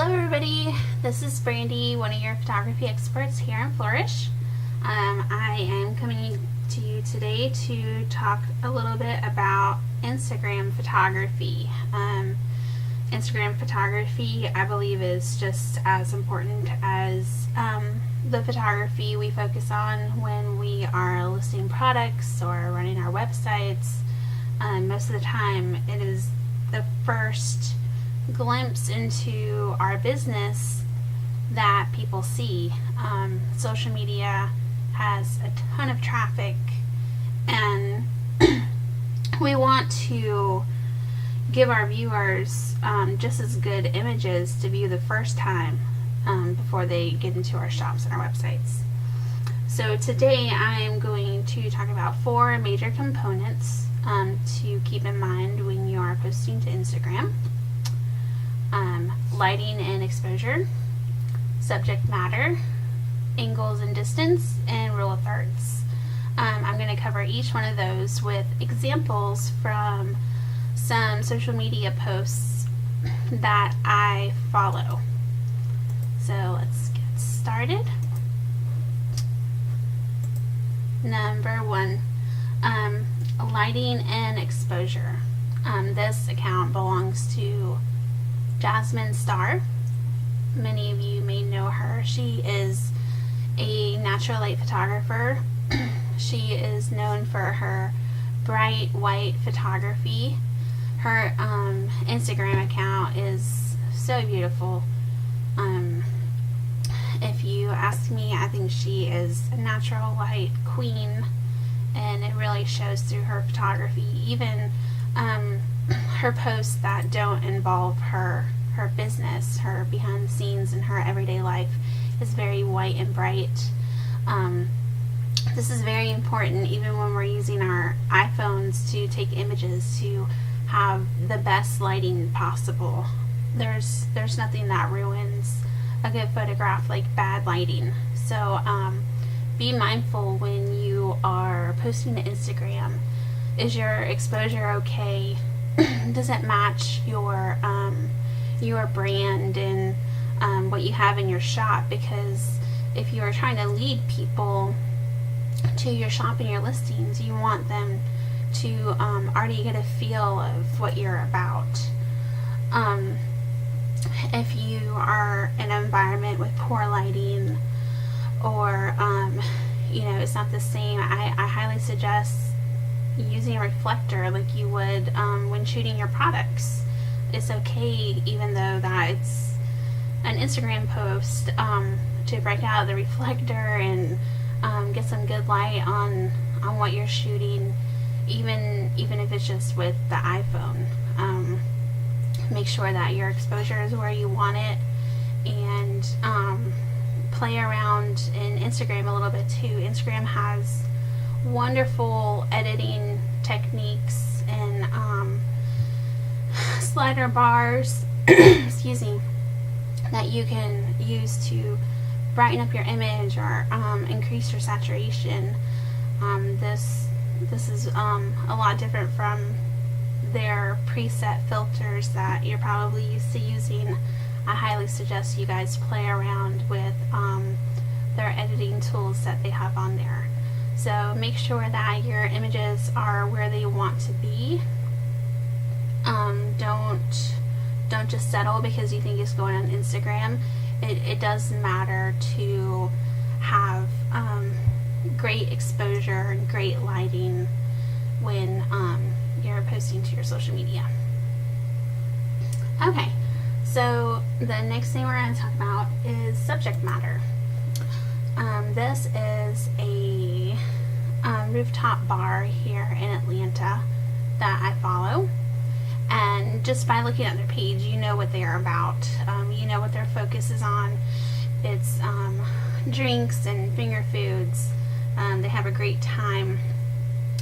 Hello everybody, this is Brandy, one of your photography experts here in Flourish. I am coming to you today to talk a little bit about Instagram photography. Instagram photography, I believe, is just as important as the photography we focus on when we are listing products or running our websites. Most of the time it is the first glimpse into our business that people see. Social media has a ton of traffic, and we want to give our viewers just as good images to view the first time before they get into our shops and our websites. So today I'm going to talk about 4 major components to keep in mind when you are posting to Instagram. Lighting and exposure, subject matter, angles and distance, and rule of thirds. I'm going to cover each one of those with examples from some social media posts that I follow. So let's get started. Number 1, lighting and exposure. This account belongs to Jasmine Star. Many of you may know her. She is a natural light photographer. She is known for her bright white photography. Her Instagram account is so beautiful. If you ask me, I think she is a natural light queen, and it really shows through her photography. Even her posts that don't involve her business, her behind the scenes and her everyday life, is very white and bright. This is very important even when we're using our iPhones to take images, to have the best lighting possible. There's nothing that ruins a good photograph like bad lighting. So be mindful when you are posting to Instagram. Is your exposure okay? Does it match your brand and what you have in your shop? Because if you are trying to lead people to your shop and your listings, you want them to already get a feel of what you're about. If you are in an environment with poor lighting, or it's not the same, I highly suggest using a reflector like you would when shooting your products. It's okay, even though that it's an Instagram post, to break out the reflector and get some good light on what you're shooting, even if it's just with the iPhone. Make sure that your exposure is where you want it, and play around in Instagram a little bit too. Instagram has wonderful editing techniques and slider bars excuse me, that you can use to brighten up your image or increase your saturation. This is a lot different from their preset filters that you're probably used to using. I highly suggest you guys play around with their editing tools that they have on there. So make sure that your images are where they want to be. Don't just settle because you think it's going on Instagram. It does matter to have great exposure and great lighting when you're posting to your social media. Okay, so the next thing we're going to talk about is subject matter. This is a rooftop bar here in Atlanta that I follow, and just by looking at their page, you know what they are about. You know what their focus is on. It's drinks and finger foods. They have a great time,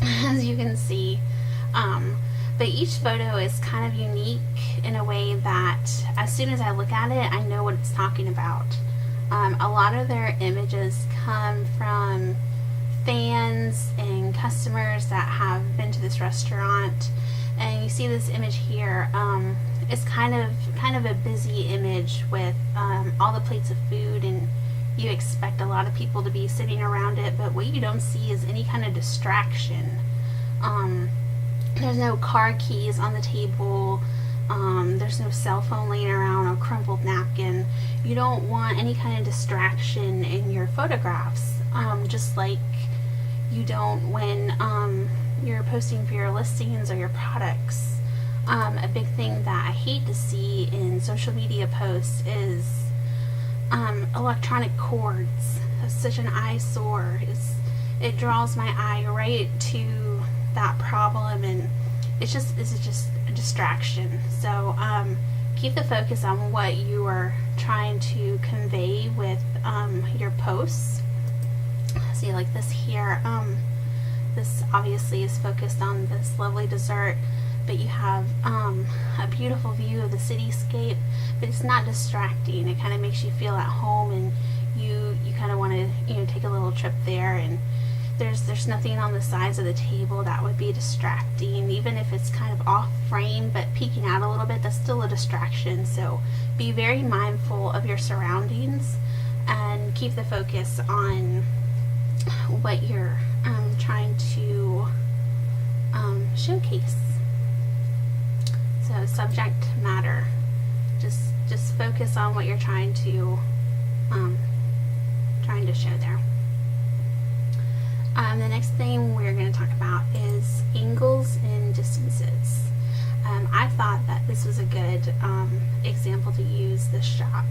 as you can see. But each photo is kind of unique in a way that as soon as I look at it, I know what it's talking about. A lot of their images come from fans and customers that have been to this restaurant, and you see this image here. it's kind of a busy image with all the plates of food, and you expect a lot of people to be sitting around it, but what you don't see is any kind of distraction. There's no car keys on the table. There's no cell phone laying around or crumpled napkin. You don't want any kind of distraction in your photographs, just like you don't when you're posting for your listings or your products. A big thing that I hate to see in social media posts is electronic cords. That's such an eyesore. It draws my eye right to that problem, and it's just a distraction. So keep the focus on what you are trying to convey with your posts. See, like this here, this obviously is focused on this lovely dessert, but you have a beautiful view of the cityscape, but it's not distracting. It kind of makes you feel at home, and you kind of want to take a little trip there, and there's nothing on the sides of the table that would be distracting. Even if it's kind of off frame but peeking out a little bit, that's still a distraction. So be very mindful of your surroundings and keep the focus on what you're trying to showcase. So subject matter, just focus on what you're trying to show there. The next thing we're going to talk about is angles and distances. I thought that this was a good example to use, this shop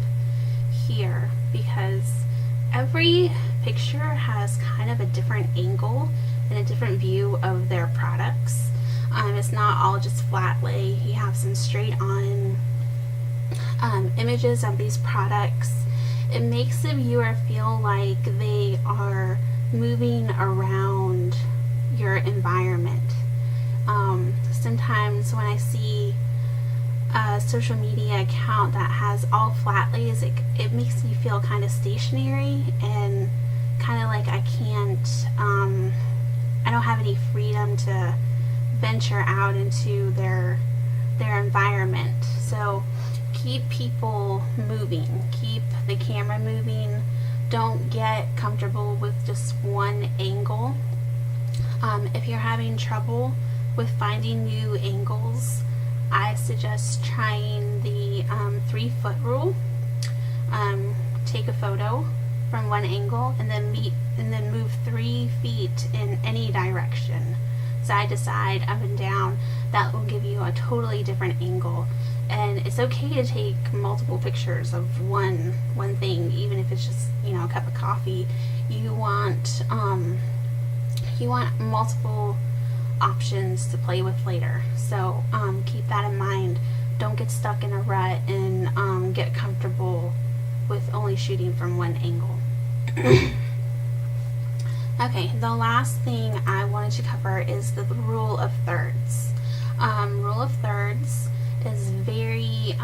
here, because every picture has kind of a different angle and a different view of their products. It's not all just flat lay. You have some straight on images of these products. It makes the viewer feel like they are moving around your environment. Sometimes when I see a social media account that has all flat lays, it makes me feel kind of stationary and kind of like I don't have any freedom to venture out into their environment. So keep people moving, keep the camera moving. Don't get comfortable with just one angle. If you're having trouble with finding new angles, I suggest trying the 3-foot rule. Take a photo from one angle and then move 3 feet in any direction, side to side, up and down. That will give you a totally different angle. And it's okay to take multiple pictures of one thing, even if it's just a cup of coffee. You want multiple options to play with later. So keep that in mind. Don't get stuck in a rut and get comfortable with only shooting from one angle. Okay, the last thing I wanted to cover is the rule of thirds. Rule of thirds is very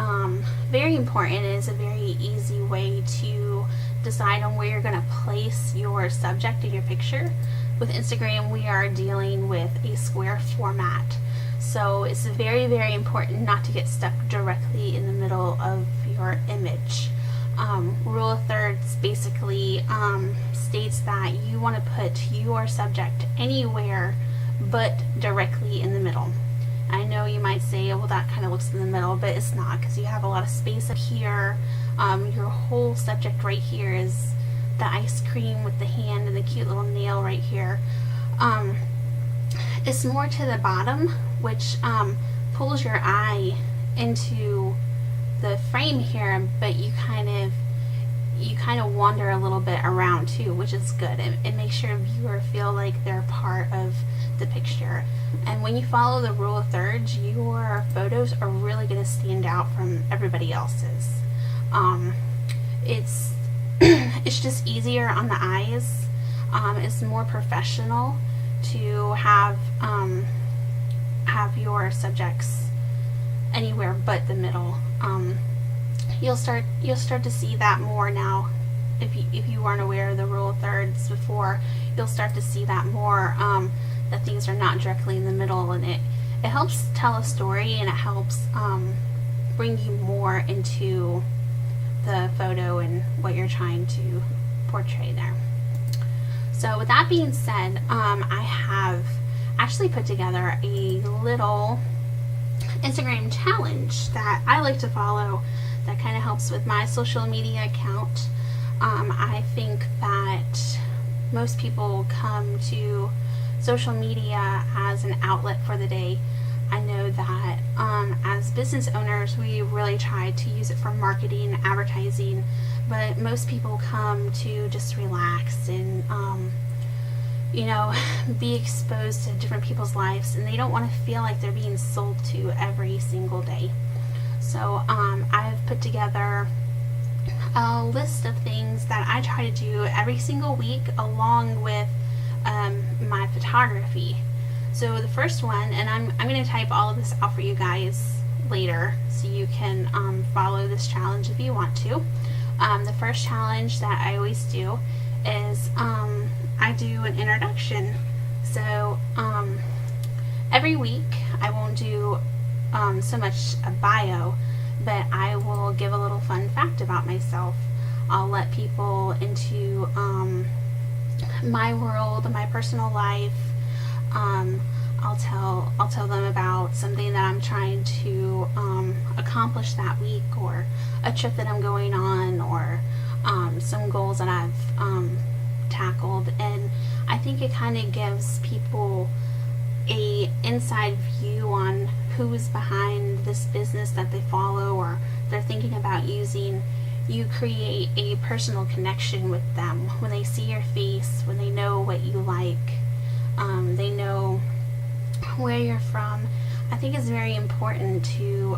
important. It is a very easy way to decide on where you're going to place your subject in your picture. With Instagram, we are dealing with a square format, so it's very, very important not to get stuck directly in the middle of your image. Rule of thirds basically states that you want to put your subject anywhere but directly in the middle. I know you might say, well, that kind of looks in the middle, but it's not, because you have a lot of space up here. Your whole subject right here is the ice cream with the hand and the cute little nail right here. It's more to the bottom, which pulls your eye into the frame here, but you kind of wander a little bit around too, which is good. It makes your viewer feel like they're part of the picture. And when you follow the rule of thirds, your photos are really going to stand out from everybody else's. It's just easier on the eyes. It's more professional to have your subjects anywhere but the middle. You'll start to see that more now. If you weren't aware of the rule of thirds before, you'll start to see that more, that things are not directly in the middle, and it helps tell a story, and it helps bring you more into the photo and what you're trying to portray there. So with that being said, I have actually put together a little Instagram challenge that I like to follow that kind of helps with my social media account. I think that most people come to social media as an outlet for the day. I know that as business owners, we really try to use it for marketing, advertising, but most people come to just relax and be exposed to different people's lives, and they don't want to feel like they're being sold to every single day. So I've put together a list of things that I try to do every single week along with my photography. So the first one, and I'm going to type all of this out for you guys later so you can follow this challenge if you want to. The first challenge that I always do is I do an introduction. So every week I won't do so much a bio, but I will give a little fun fact about myself. I'll let people into my world, my personal life. I'll tell them about something that I'm trying to accomplish that week, or a trip that I'm going on, or some goals that I've tackled. And I think it kind of gives people a inside view on who's behind this business that they follow or they're thinking about using. You create a personal connection with them when they see your face, when they know what you like, they know where you're from. I think it's very important to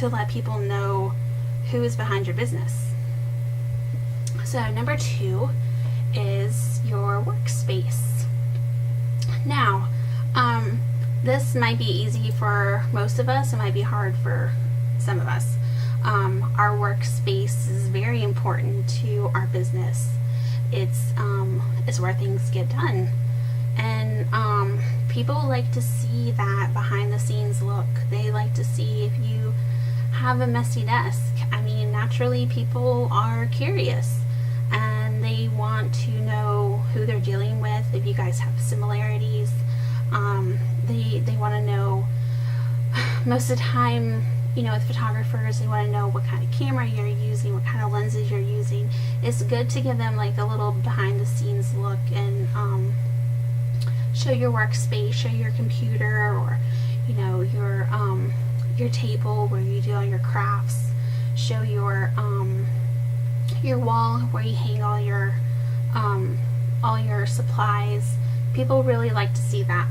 let people know who is behind your business. So number 2 is your workspace. Now, this might be easy for most of us. It might be hard for some of us. Our workspace is very important to our business. It's where things get done. And people like to see that behind the scenes look. They like to see if you have a messy desk. I mean, naturally people are curious and they want to know who they're dealing with, if you guys have similarities. They want to know, most of the time, with photographers, they want to know what kind of camera you're using, what kind of lenses you're using. It's good to give them like a little behind the scenes look and show your workspace, show your computer, or your table where you do all your crafts, show your wall where you hang all your supplies. People really like to see that.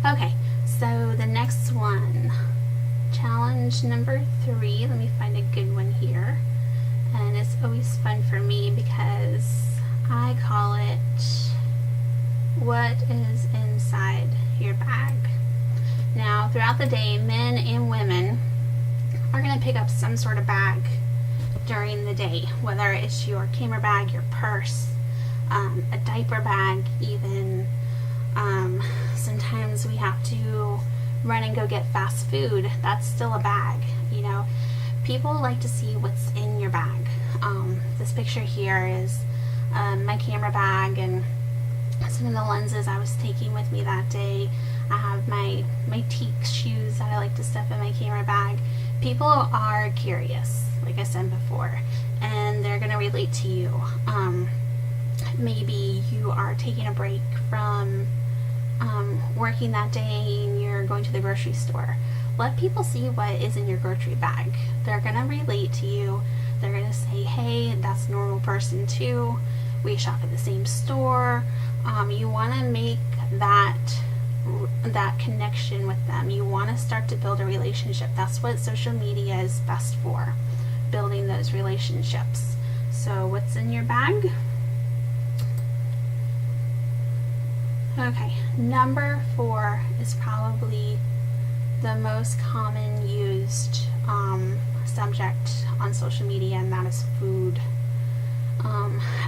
Okay, so the next one, challenge number 3. Let me find a good one here. And it's always fun for me because I call it, what is inside your bag? Now, throughout the day, men and women are going to pick up some sort of bag during the day, whether it's your camera bag, your purse, a diaper bag even. Sometimes we have to run and go get fast food. That's still a bag. People like to see what's in your bag. This picture here is my camera bag and some of the lenses I was taking with me that day. I have my teak shoes that I like to stuff in my camera bag. People are curious, like I said before, and they're going to relate to you. Maybe you are taking a break from working that day and you're going to the grocery store. Let people see what is in your grocery bag. They're going to relate to you. They're going to say, hey, that's a normal person too. We shop at the same store. You want to make that connection with them. You want to start to build a relationship. That's what social media is best for, building those relationships. So what's in your bag? Okay, number 4 is probably the most common used subject on social media, and that is food.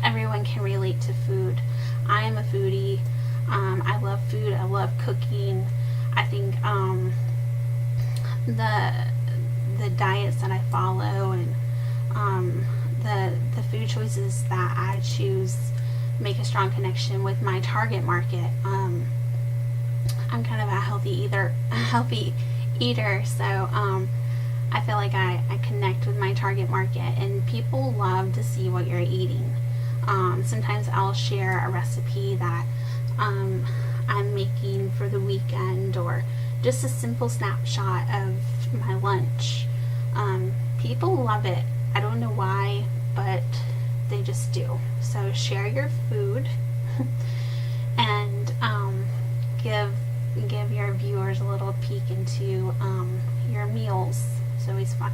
Everyone can relate to food. I am a foodie. I love food. I love cooking. I think the diets that I follow and the food choices that I choose make a strong connection with my target market. I'm kind of a healthy eater, so I feel like I connect with my target market, and people love to see what you're eating. Sometimes I'll share a recipe that I'm making for the weekend, or just a simple snapshot of my lunch. People love it. I don't know why, but they just do. So share your food and give your viewers a little peek into your meals. It's always fun.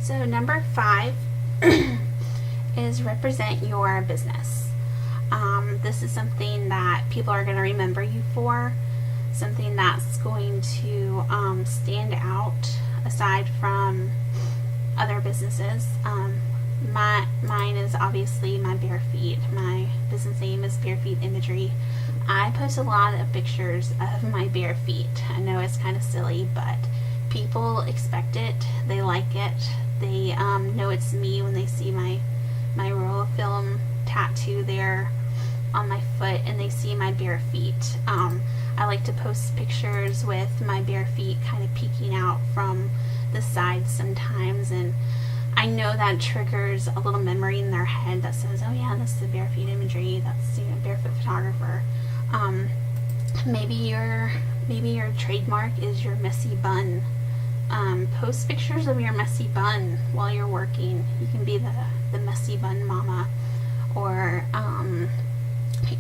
So number 5 is represent your business. This is something that people are going to remember you for, something that's going to stand out aside from other businesses. Mine is obviously my bare feet. My business name is Bare Feet Imagery. I post a lot of pictures of my bare feet. I know it's kind of silly, but people expect it. They like it. They know it's me when they see my roll of film tattoo there on my foot, and they see my bare feet. I like to post pictures with my bare feet kind of peeking out from the sides sometimes, and I know that triggers a little memory in their head that says, oh yeah, that's the Bare Feet Imagery, that's, barefoot photographer. Maybe your trademark is your messy bun. Post pictures of your messy bun while you're working. You can be the messy bun mama, or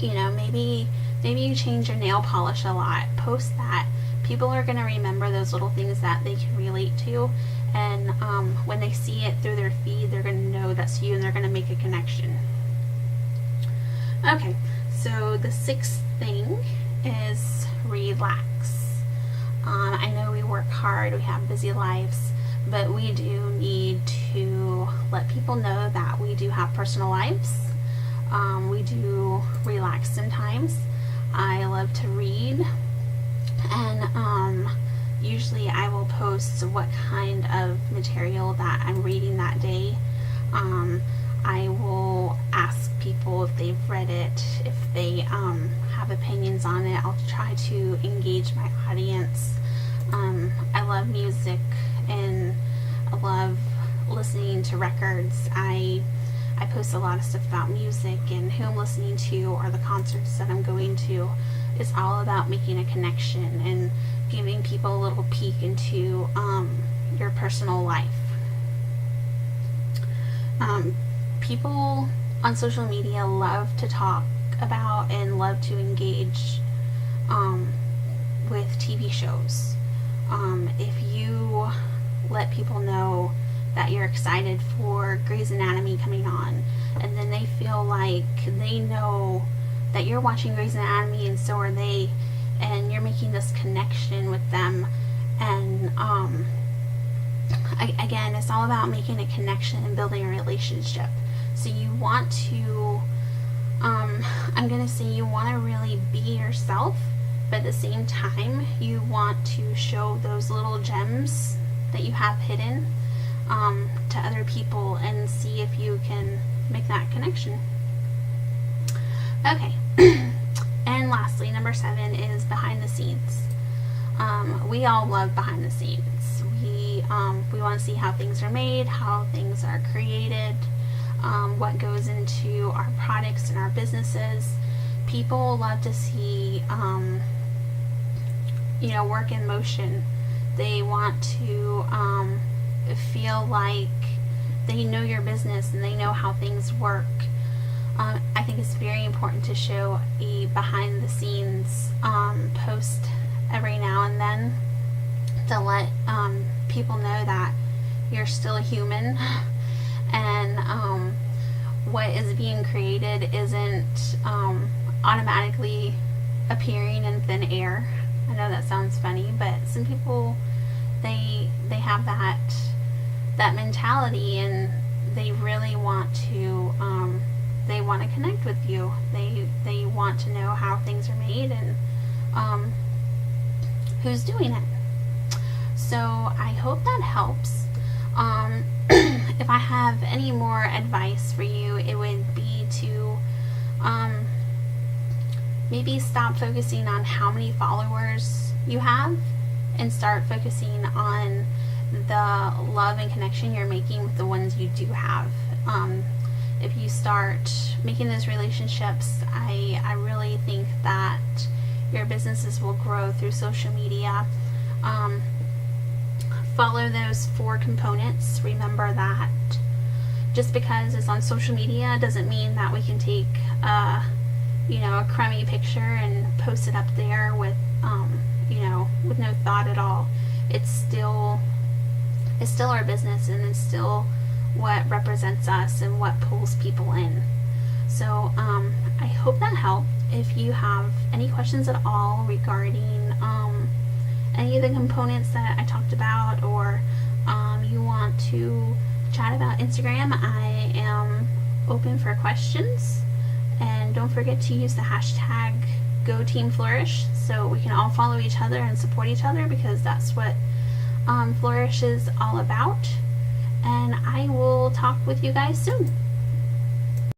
maybe you change your nail polish a lot. Post that. People are going to remember those little things that they can relate to, and when they see it through their feed, they're going to know that's you, and they're going to make a connection. Okay, so the 6th thing is relax. I know we work hard, we have busy lives, but we do need to let people know that we do have personal lives. We do relax sometimes. I love to read, and usually I will post what kind of material that I'm reading that day. I will ask people if they've read it, if they have opinions on it. I'll try to engage my audience. I love music, and I love listening to records. I post a lot of stuff about music and who I'm listening to, or the concerts that I'm going to. It's all about making a connection and giving people a little peek into your personal life. People on social media love to talk about and love to engage with TV shows. If you let people know that you're excited for Grey's Anatomy coming on, and then they feel like they know that you're watching Grey's Anatomy and so are they, and you're making this connection with them, and again, it's all about making a connection and building a relationship. So you want to I'm gonna say you want to really be yourself, but at the same time you want to show those little gems that you have hidden to other people, and see if you can make that connection. Okay. And lastly, number 7 is behind the scenes. We all love behind the scenes. We want to see how things are made, how things are created, what goes into our products and our businesses. People love to see work in motion. They want to feel like they know your business and they know how things work. I think it's very important to show a behind the scenes post every now and then to let people know that you're still a human, and what is being created isn't automatically appearing in thin air. I know that sounds funny, but some people they have that mentality, and they really want to connect with you. They want to know how things are made and who's doing it. So I hope that helps. If I have any more advice for you, it would be to maybe stop focusing on how many followers you have and start focusing on the love and connection you're making with the ones you do have. If you start making those relationships, I really think that your businesses will grow through social media. Follow those 4 components. Remember that just because it's on social media doesn't mean that we can take a crummy picture and post it up there with with no thought at all. It's still our business, and it's still what represents us and what pulls people in. So I hope that helped. If you have any questions at all regarding any of the components that I talked about, or you want to chat about Instagram, I am open for questions. And don't forget to use the hashtag #GoTeamFlourish so we can all follow each other and support each other, because that's what Flourish is all about. And I will talk with you guys soon.